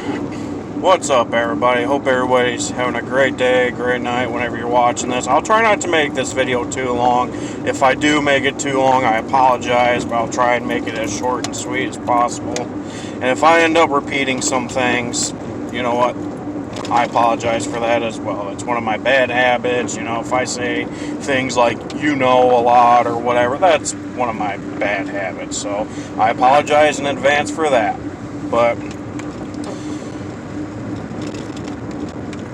What's up, everybody? Hope everybody's having a great day, great night whenever you're watching this. I'll try not to make this video too long. If I do make it too long, I apologize, but I'll try and make it as short and sweet as possible. And if I end up repeating some things, you know what? I apologize for that as well. It's one of my bad habits. If I say things like, a lot or whatever, that's one of my bad habits. So I apologize in advance for that. But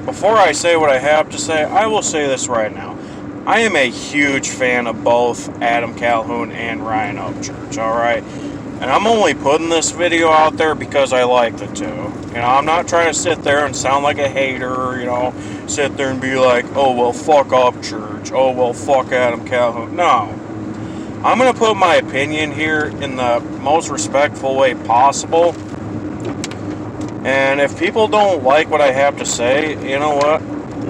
before I say what I have to say, I will say this right now. I am a huge fan of both Adam Calhoun and Ryan Upchurch, alright? And I'm only putting this video out there because I like the two. I'm not trying to sit there and sound like a hater, sit there and be like, oh, well, fuck Upchurch. Oh, well, fuck Adam Calhoun. No. I'm going to put my opinion here in the most respectful way possible. And if people don't like what I have to say, you know what?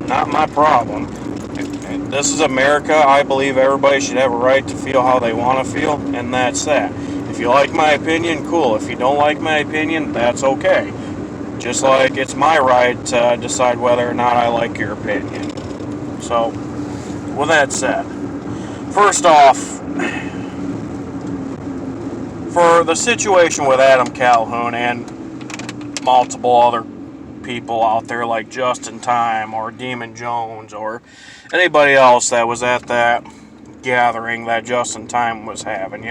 Not my problem. This is America. I believe everybody should have a right to feel how they want to feel, and that's that. If you like my opinion, cool. If you don't like my opinion, that's okay. Just like it's my right to decide whether or not I like your opinion. So, with that said, first off, for the situation with Adam Calhoun and multiple other people out there like Justin Time or Demun Jones or anybody else that was at that gathering that Justin Time was having,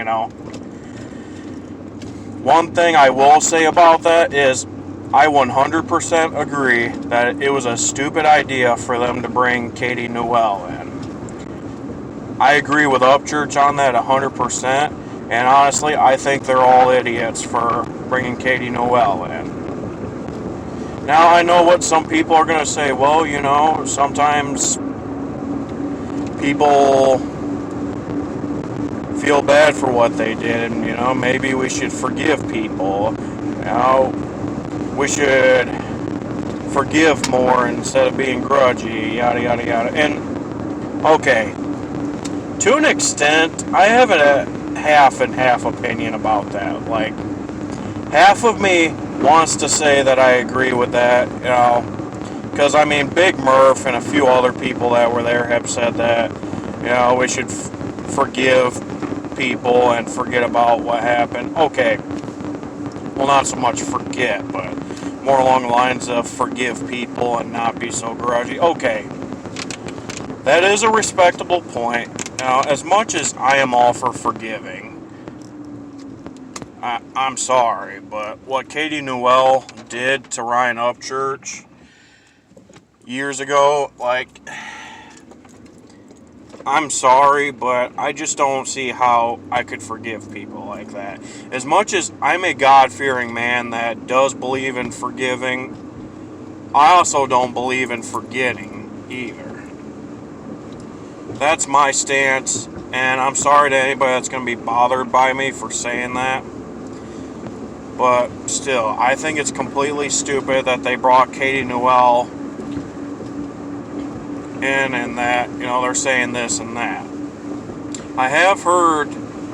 One thing I will say about that is I 100% agree that it was a stupid idea for them to bring Katie Noel in. I agree with Upchurch on that 100%, and honestly, I think they're all idiots for bringing Katie Noel in. Now, I know what some people are going to say. Well, sometimes people feel bad for what they did, and, maybe we should forgive people. We should forgive more instead of being grudgy, yada, yada, yada. And, okay, to an extent, I have a half and half opinion about that. Like, half of me wants to say that I agree with that, because Big Murph and a few other people that were there have said that, we should forgive people and forget about what happened. Okay, well, not so much forget, but more along the lines of forgive people and not be so grudgy. Okay, that is a respectable point. As much as I am all for forgiving, I'm sorry, but what Katie Noel did to Ryan Upchurch years ago, I'm sorry, but I just don't see how I could forgive people like that. As much as I'm a God-fearing man that does believe in forgiving, I also don't believe in forgetting either. That's my stance, and I'm sorry to anybody that's going to be bothered by me for saying that. But still, I think it's completely stupid that they brought Katie Noel in and that, they're saying this and that. I have heard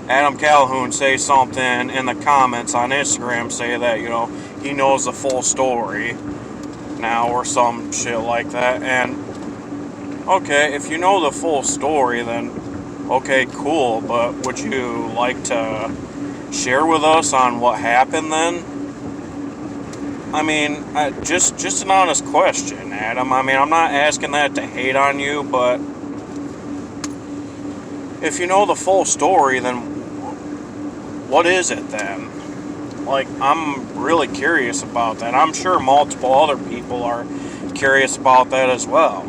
Adam Calhoun say something in the comments on Instagram, say that, he knows the full story now or some shit like that. And, okay, if you know the full story, then, okay, cool, but would you like to share with us on what happened then? Just an honest question, Adam. I'm not asking that to hate on you, but if you know the full story, then what is it then? I'm really curious about that. I'm sure multiple other people are curious about that as well.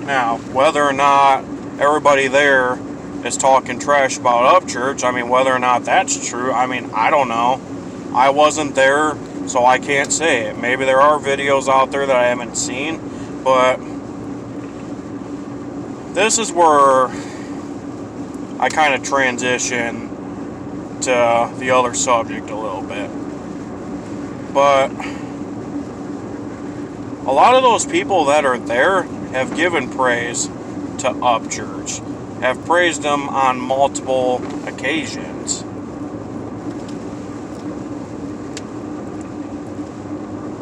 Now, whether or not everybody there is talking trash about Upchurch, whether or not that's true, I don't know. I wasn't there, so I can't say it. Maybe there are videos out there that I haven't seen, but this is where I kind of transition to the other subject a little bit. But a lot of those people that are there have given praise to Upchurch, have praised him on multiple occasions.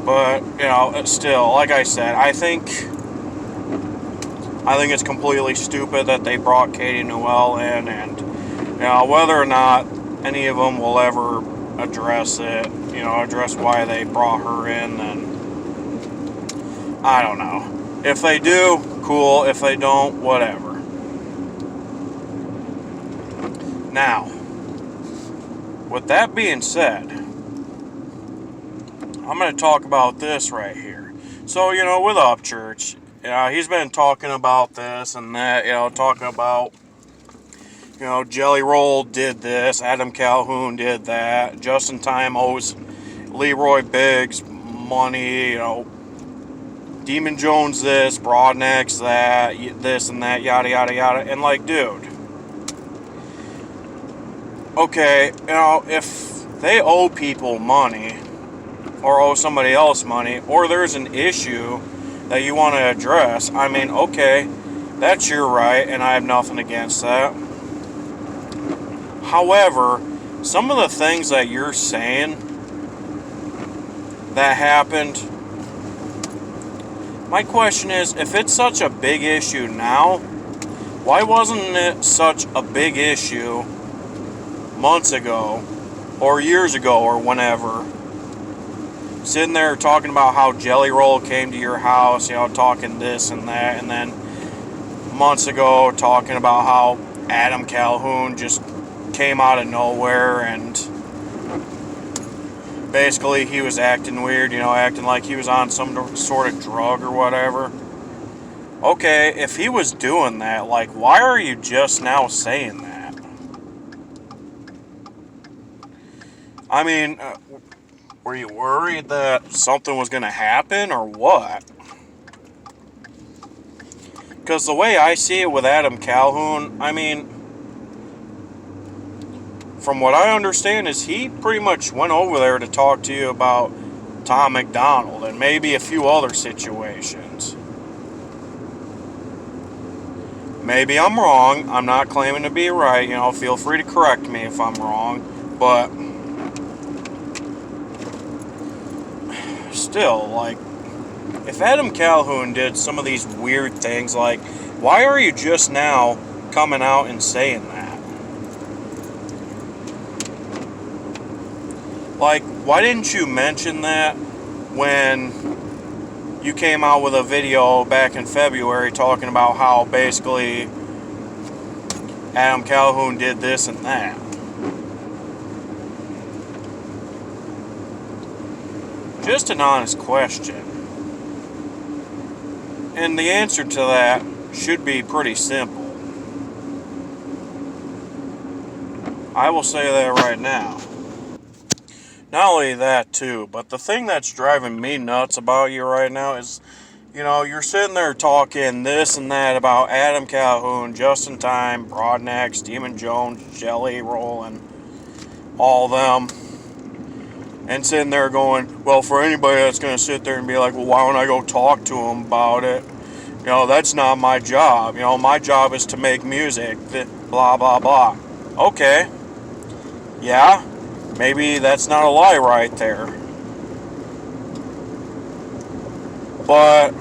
But, it's still, like I said, I think it's completely stupid that they brought Katie Noel in, and, whether or not any of them will ever address it, address why they brought her in, then I don't know. If they do, cool. If they don't, whatever. Now, with that being said, I'm going to talk about this right here. So, with Upchurch, he's been talking about this and that, talking about, Jelly Roll did this, Adam Calhoun did that, Justin Time owes Leroy Biggs money, Demun Jones this, Brodnax that, this and that, yada, yada, yada. And, like, dude, okay, if they owe people money, or owe somebody else money, or there's an issue that you want to address, I mean, okay, that's your right, and I have nothing against that. However, some of the things that you're saying that happened, my question is, if it's such a big issue now, why wasn't it such a big issue months ago, or years ago, or whenever? Sitting there talking about how Jelly Roll came to your house, talking this and that, and then months ago talking about how Adam Calhoun just came out of nowhere and basically he was acting weird, acting like he was on some sort of drug or whatever. Okay, if he was doing that, like, why are you just now saying that? I mean, were you worried that something was going to happen or what? Because the way I see it with Adam Calhoun, I mean, from what I understand is he pretty much went over there to talk to you about Tom McDonald and maybe a few other situations. Maybe I'm wrong. I'm not claiming to be right. Feel free to correct me if I'm wrong. But still, like, if Adam Calhoun did some of these weird things, like, why are you just now coming out and saying that? Like, why didn't you mention that when you came out with a video back in February talking about how basically Adam Calhoun did this and that? Just an honest question. And the answer to that should be pretty simple. I will say that right now. Not only that, too, but the thing that's driving me nuts about you right now is, you're sitting there talking this and that about Adam Calhoun, Justin Time, Brodnax, Demun Jones, Jelly Roll, and all them. And sitting there going, well, for anybody that's going to sit there and be like, well, why don't I go talk to him about it? That's not my job. My job is to make music, blah, blah, blah. Okay. Yeah. Maybe that's not a lie right there. But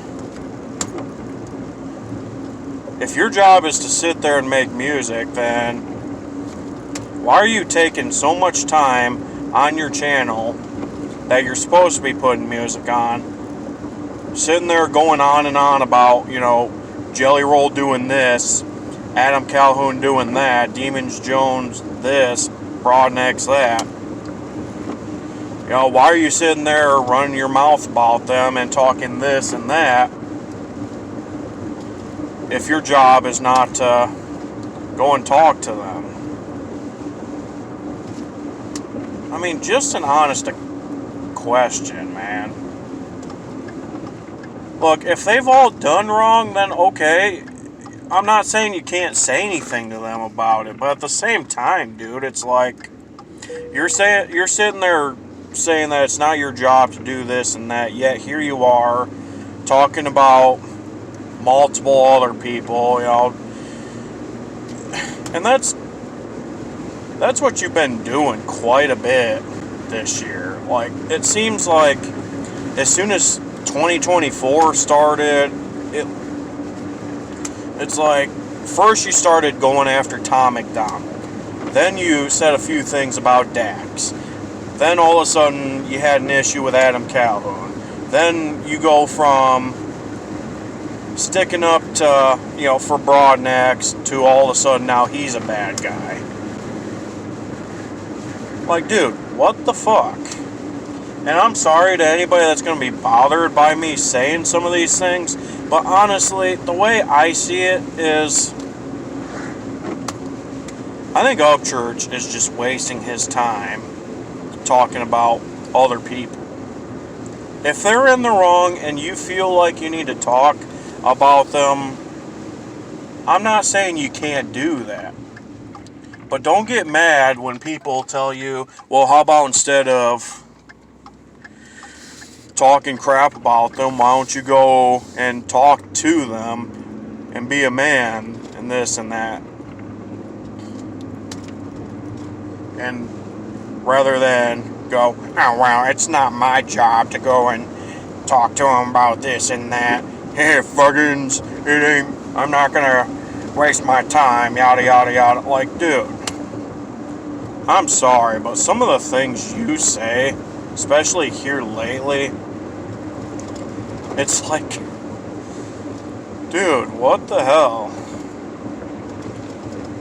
if your job is to sit there and make music, then why are you taking so much time on your channel that you're supposed to be putting music on, sitting there going on and on about, Jelly Roll doing this, Adam Calhoun doing that, Demun Jones this, Brodnax that? Why are you sitting there running your mouth about them and talking this and that if your job is not to go and talk to them? I mean, just an honest question, man. Look, if they've all done wrong, then okay. I'm not saying you can't say anything to them about it, but at the same time, dude, it's like you're sitting there saying that it's not your job to do this and that, yet here you are talking about multiple other people, and that's what you've been doing quite a bit this year. Like, it seems like as soon as 2024 started, it's like, first you started going after Tom McDonald. Then you said a few things about Dax. Then all of a sudden you had an issue with Adam Calhoun. Then you go from sticking up to, for Brodnax to all of a sudden now he's a bad guy. Like, dude, what the fuck? And I'm sorry to anybody that's going to be bothered by me saying some of these things, but honestly, the way I see it is, I think Upchurch is just wasting his time talking about other people. If they're in the wrong and you feel like you need to talk about them, I'm not saying you can't do that. But don't get mad when people tell you, well, how about instead of talking crap about them, why don't you go and talk to them and be a man and this and that? And rather than go, oh, well, it's not my job to go and talk to them about this and that. Hey, fuckins, it ain't, I'm not gonna waste my time, yada, yada, yada. Like, dude, I'm sorry, but some of the things you say, especially here lately, it's like, dude, what the hell?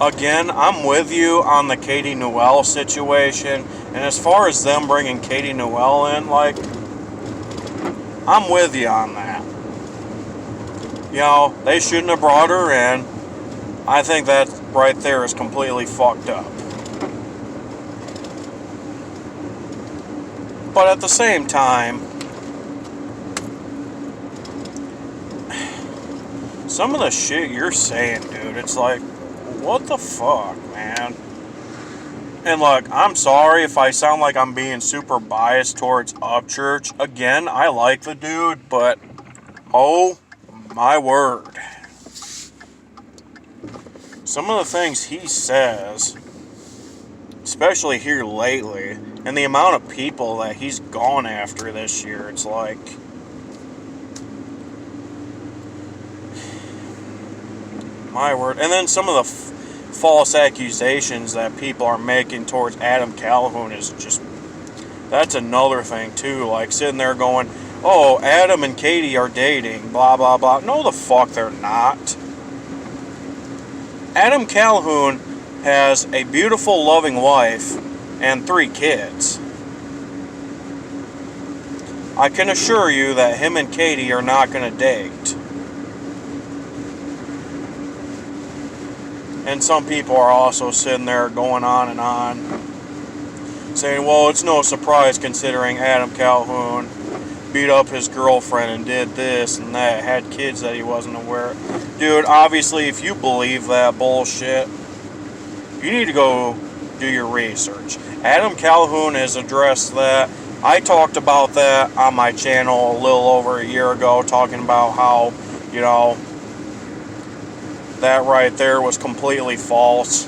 Again, I'm with you on the Katie Noel situation, and as far as them bringing Katie Noel in, like, I'm with you on that. They shouldn't have brought her in. I think that right there is completely fucked up. But at the same time, some of the shit you're saying, dude, it's like, what the fuck, man? And look, I'm sorry if I sound like I'm being super biased towards Upchurch. Again, I like the dude, but oh my word. Some of the things he says, especially here lately, and the amount of people that he's gone after this year, it's like, my word. And then some of the false accusations that people are making towards Adam Calhoun is just, that's another thing too. Like sitting there going, oh, Adam and Katie are dating, blah, blah, blah. No, the fuck they're not. Adam Calhoun has a beautiful, loving wife and 3 kids. I can assure you that him and Katie are not going to date. And some people are also sitting there going on and on, saying, well, it's no surprise considering Adam Calhoun beat up his girlfriend and did this and that, had kids that he wasn't aware of. Dude, obviously, if you believe that bullshit, you need to go do your research. Adam Calhoun has addressed that. I talked about that on my channel a little over a year ago, talking about how, that right there was completely false.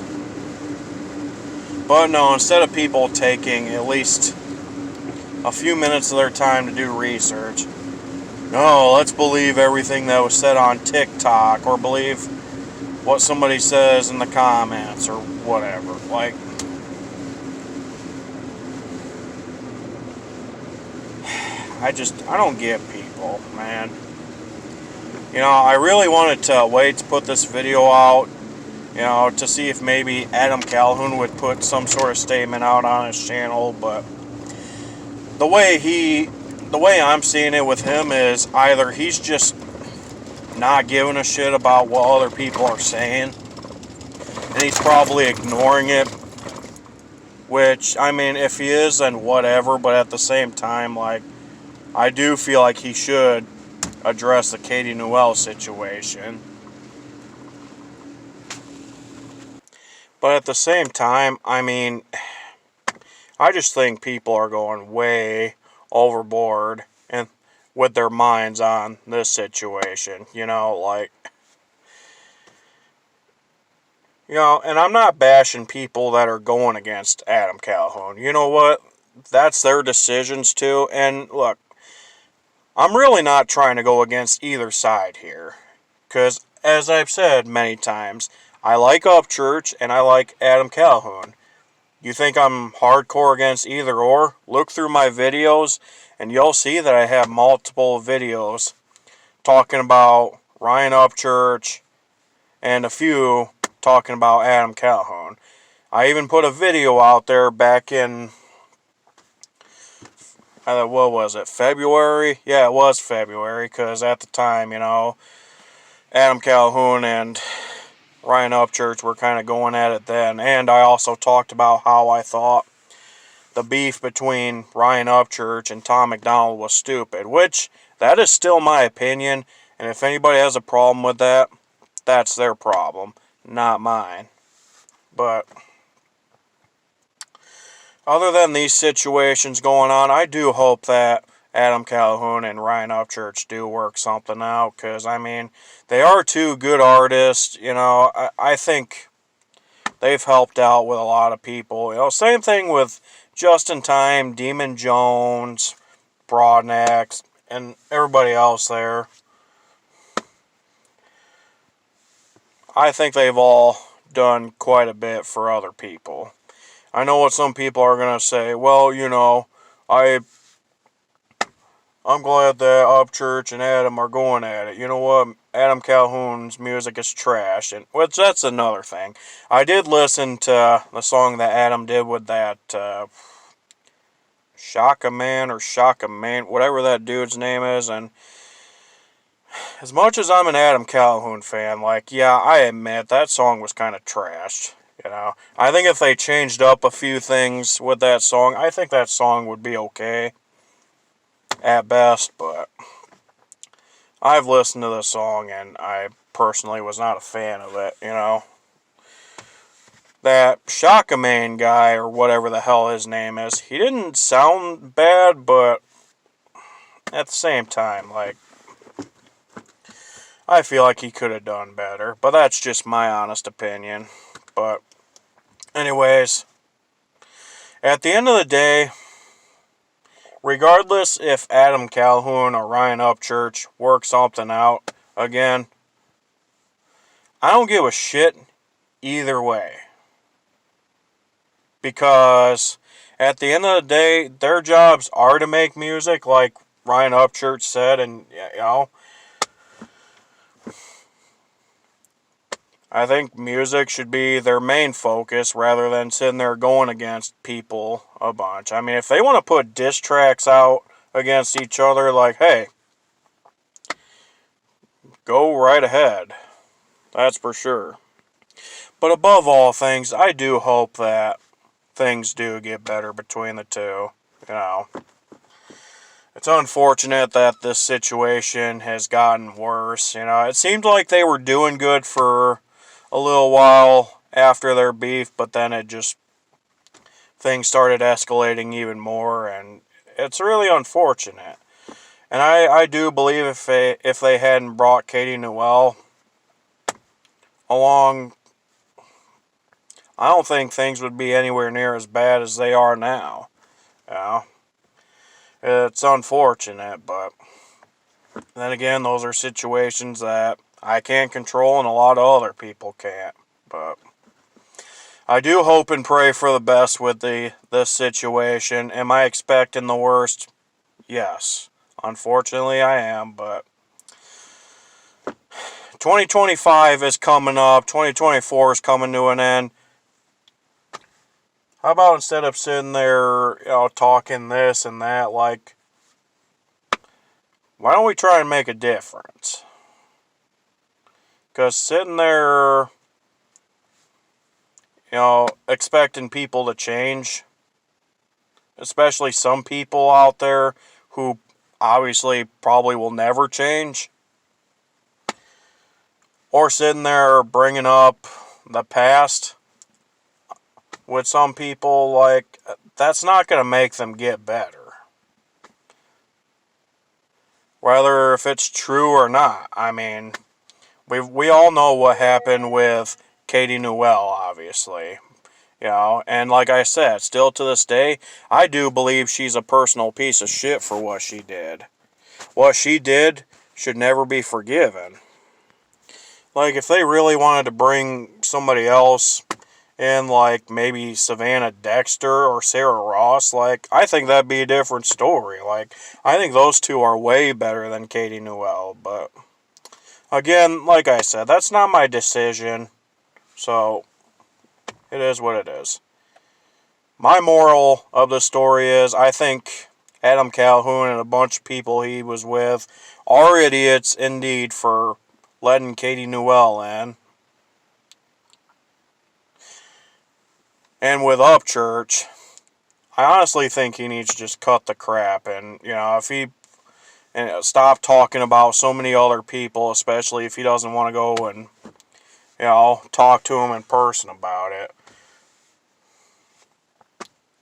But no, instead of people taking at least a few minutes of their time to do research, no, let's believe everything that was said on TikTok, or believe what somebody says in the comments, or whatever. Like, I don't get people, man. I really wanted to wait to put this video out, to see if maybe Adam Calhoun would put some sort of statement out on his channel, but the way I'm seeing it with him is either he's just not giving a shit about what other people are saying, and he's probably ignoring it, which, I mean, if he is, then whatever, but at the same time, like, I do feel like he should address the Katie Noel situation. But at the same time, I mean, I just think people are going way overboard and with their minds on this situation, and I'm not bashing people that are going against Adam Calhoun. You know what? That's their decisions too. And look, I'm really not trying to go against either side here. Because, as I've said many times, I like Upchurch and I like Adam Calhoun. You think I'm hardcore against either or? Look through my videos and you'll see that I have multiple videos talking about Ryan Upchurch and a few talking about Adam Calhoun. I even put a video out there back in, what was it, February? Yeah, it was February, because at the time, Adam Calhoun and Ryan Upchurch were kind of going at it then. And I also talked about how I thought the beef between Ryan Upchurch and Tom McDonald was stupid, which that is still my opinion. And if anybody has a problem with that, that's their problem, not mine. But other than these situations going on, I do hope that Adam Calhoun and Ryan Upchurch do work something out, because, they are two good artists. I think they've helped out with a lot of people. Same thing with Justin Time, Demun Jones, Brodnax, and everybody else there. I think they've all done quite a bit for other people. I know what some people are going to say. Well, I'm glad that Upchurch and Adam are going at it. You know what? Adam Calhoun's music is trash. And which that's another thing. I did listen to the song that Adam did with that Shaka Man, whatever that dude's name is. And as much as I'm an Adam Calhoun fan, I admit that song was kind of trashed. I think if they changed up a few things with that song, I think that song would be okay at best, but I've listened to the song and I personally was not a fan of it. That Shaka Man guy, or whatever the hell his name is, he didn't sound bad, but at the same time, I feel like he could have done better. But that's just my honest opinion. But anyways, at the end of the day, regardless if Adam Calhoun or Ryan Upchurch work something out again, I don't give a shit either way. Because at the end of the day, their jobs are to make music, like Ryan Upchurch said, and I think music should be their main focus rather than sitting there going against people a bunch. If they want to put diss tracks out against each other, hey, go right ahead. That's for sure. But above all things, I do hope that things do get better between the two. It's unfortunate that this situation has gotten worse. It seemed like they were doing good for a little while after their beef, but then things started escalating even more, and it's really unfortunate. And I do believe if they hadn't brought Katie Noel along, I don't think things would be anywhere near as bad as they are now. It's unfortunate, but then again, those are situations that I can't control and a lot of other people can't. But I do hope and pray for the best with this situation. Am I expecting the worst? Yes. Unfortunately, I am, but 2025 is coming up. 2024 is coming to an end. How about instead of sitting there, talking this and that, why don't we try and make a difference? Because sitting there, expecting people to change, especially some people out there who obviously probably will never change, or sitting there bringing up the past with some people, that's not going to make them get better. Whether if it's true or not. We all know what happened with Katie Noel, obviously. And like I said, still to this day, I do believe she's a personal piece of shit for what she did. what she did should never be forgiven. Like, if they really wanted to bring somebody else in, like maybe Savannah Dexter or Sarah Ross, like, I think that'd be a different story. Like, I think those two are way better than Katie Noel. But, again, like I said, that's not my decision. So, it is what it is. My moral of the story is, I think Adam Calhoun and a bunch of people he was with are idiots indeed for letting Katie Noel in. And with Upchurch, I honestly think he needs to just cut the crap. And, if he stop talking about so many other people, especially if he doesn't want to go and, talk to him in person about it.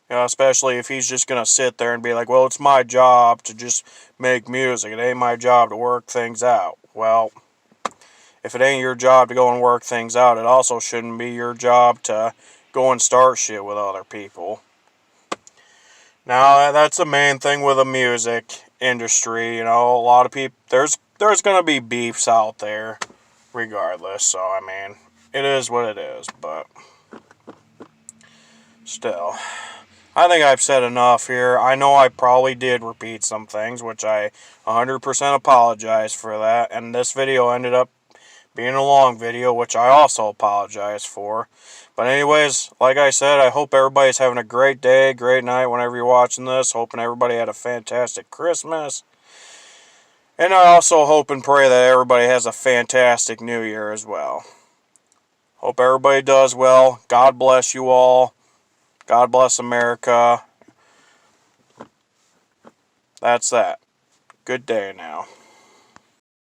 Especially if he's just going to sit there and be like, well, it's my job to just make music. It ain't my job to work things out. Well, if it ain't your job to go and work things out, it also shouldn't be your job to go and start shit with other people. Now, that's the main thing with the music industry. A lot of people, there's going to be beefs out there regardless. So, I mean, it is what it is. But still, I think I've said enough here. I know I probably did repeat some things, which I 100% apologize for that. And this video ended up being a long video, which I also apologize for. But anyways, like I said, I hope everybody's having a great day, great night whenever you're watching this. Hoping everybody had a fantastic Christmas. And I also hope and pray that everybody has a fantastic New Year as well. Hope everybody does well. God bless you all. God bless America. That's that. Good day now.